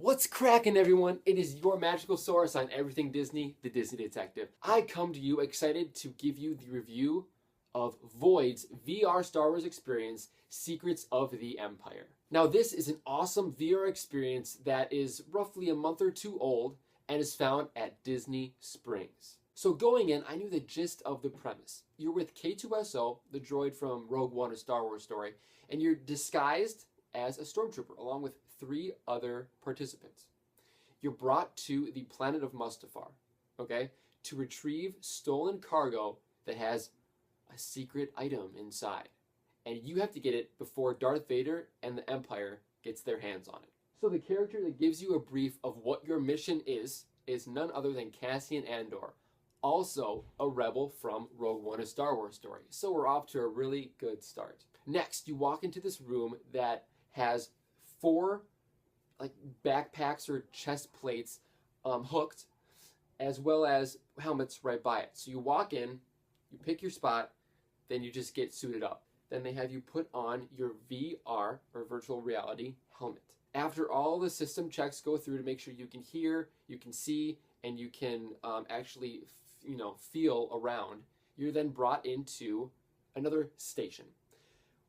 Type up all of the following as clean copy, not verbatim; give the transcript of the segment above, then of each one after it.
What's cracking, everyone? It is your magical source on everything Disney, the Disney Detective. I come to you excited to give you the review of Void's VR Star Wars experience, Secrets of the Empire. Now, this is an awesome VR experience that is roughly a month or two old and is found at Disney Springs. So going in, I knew the gist of the premise. You're with K2SO, the droid from Rogue One, A Star Wars Story, and you're disguised as a stormtrooper along with 3 other participants. You're brought to the planet of Mustafar, okay, to retrieve stolen cargo that has a secret item inside. And you have to get it before Darth Vader and the Empire gets their hands on it. So the character that gives you a brief of what your mission is none other than Cassian Andor, also a rebel from Rogue One, A Star Wars Story. So we're off to a really good start. Next, you walk into this room that has 4 like backpacks or chest plates hooked, as well as helmets right by it. So you walk in, you pick your spot, then you just get suited up. Then they have you put on your VR or virtual reality helmet. After all the system checks go through to make sure you can hear, you can see, and you can actually feel around, you're then brought into another station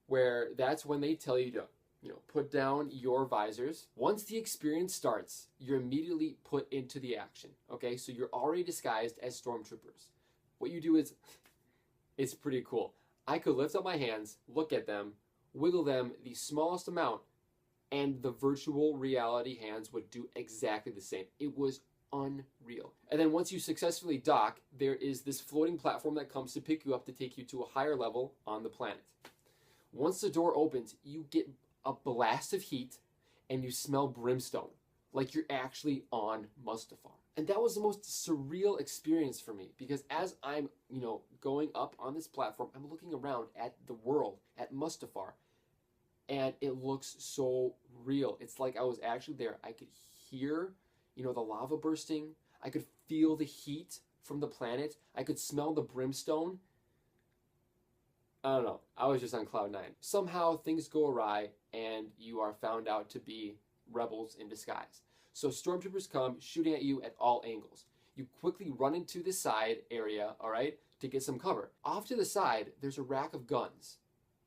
where that's when they tell you to put down your visors. Once the experience starts, you're immediately put into the action. Okay, so you're already disguised as stormtroopers. What you do is, it's pretty cool. I could lift up my hands, look at them, wiggle them the smallest amount, and the virtual reality hands would do exactly the same. It was unreal. And then once you successfully dock, there is this floating platform that comes to pick you up to take you to a higher level on the planet. Once the door opens, you get a blast of heat and you smell brimstone, like you're actually on Mustafar. And that was the most surreal experience for me, because as I'm, going up on this platform, I'm looking around at the world, at Mustafar, and it looks so real. It's like I was actually there. I could hear, the lava bursting. I could feel the heat from the planet. I could smell the brimstone. I don't know. I was just on cloud 9. Somehow things go awry and you are found out to be rebels in disguise. So stormtroopers come shooting at you at all angles. You quickly run into the side area, all right, to get some cover. Off to the side, there's a rack of guns,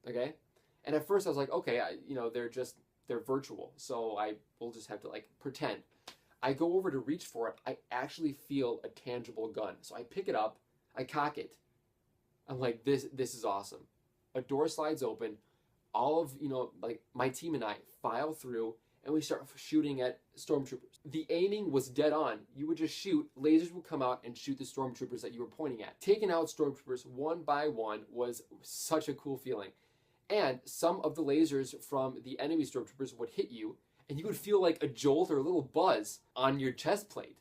okay? And at first I was like, okay, they're virtual, so I will just have to pretend. I go over to reach for it. I actually feel a tangible gun. So I pick it up, I cock it. I'm like, this is awesome. A door slides open. All of, my team and I file through and we start shooting at stormtroopers. The aiming was dead on. You would just shoot, lasers would come out and shoot the stormtroopers that you were pointing at. Taking out stormtroopers one by one was such a cool feeling. And some of the lasers from the enemy stormtroopers would hit you and you would feel like a jolt or a little buzz on your chest plate.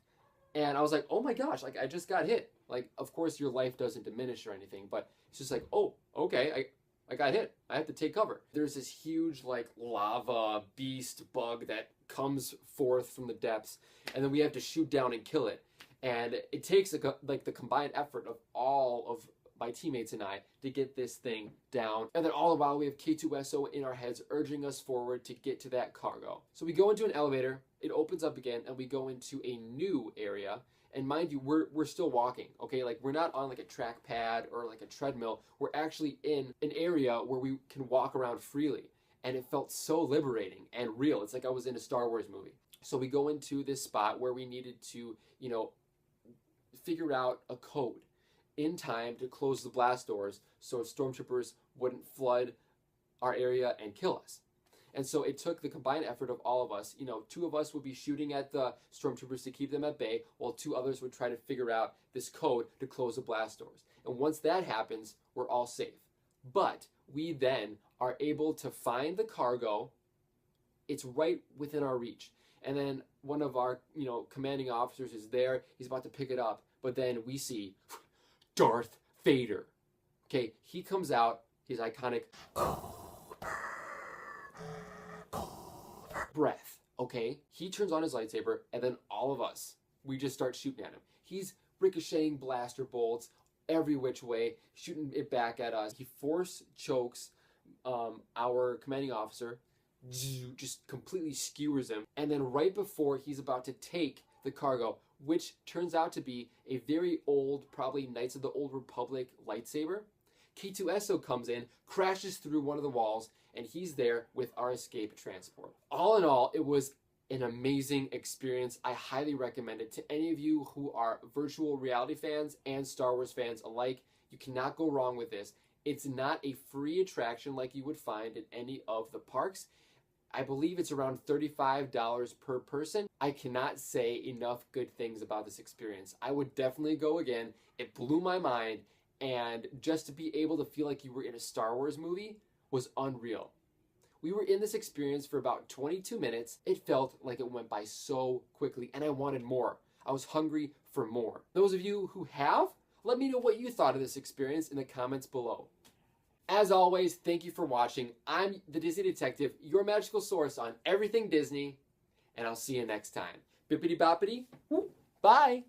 And I was like, oh my gosh, I just got hit. Of course your life doesn't diminish or anything, but it's just like, oh, okay, I got hit. I have to take cover. There's this huge lava beast bug that comes forth from the depths, and then we have to shoot down and kill it. And it takes the combined effort of all of my teammates and I to get this thing down. And then all the while we have K2SO in our heads urging us forward to get to that cargo. So we go into an elevator, it opens up again, and we go into a new area. And mind you, we're still walking, okay? We're not on a track pad or a treadmill. We're actually in an area where we can walk around freely. And it felt so liberating and real. It's like I was in a Star Wars movie. So we go into this spot where we needed to, figure out a code in time to close the blast doors so stormtroopers wouldn't flood our area and kill us. And so it took the combined effort of all of us. 2 of us would be shooting at the stormtroopers to keep them at bay, while 2 others would try to figure out this code to close the blast doors. And once that happens, we're all safe. But we then are able to find the cargo. It's right within our reach. And then one of our, commanding officers is there. He's about to pick it up. But then we see Darth Vader. Okay, he comes out. His iconic breath, okay? He turns on his lightsaber, and then all of us, we just start shooting at him. He's ricocheting blaster bolts every which way, shooting it back at us. He force chokes our commanding officer, just completely skewers him. And then right before he's about to take the cargo, which turns out to be a very old, probably Knights of the Old Republic lightsaber, K2SO comes in, crashes through one of the walls, and he's there with our escape transport. All in all, it was an amazing experience. I highly recommend it to any of you who are virtual reality fans and Star Wars fans alike. You cannot go wrong with this. It's not a free attraction like you would find at any of the parks. I believe it's around $35 per person. I cannot say enough good things about this experience. I would definitely go again. It blew my mind, and just to be able to feel like you were in a Star Wars movie was unreal. We were in this experience for about 22 minutes. It felt like it went by so quickly, and I wanted more. I was hungry for more. Those of you who have, let me know what you thought of this experience in the comments below. As always, thank you for watching. I'm the Disney Detective, your magical source on everything Disney, and I'll see you next time. Bippity boppity, bye!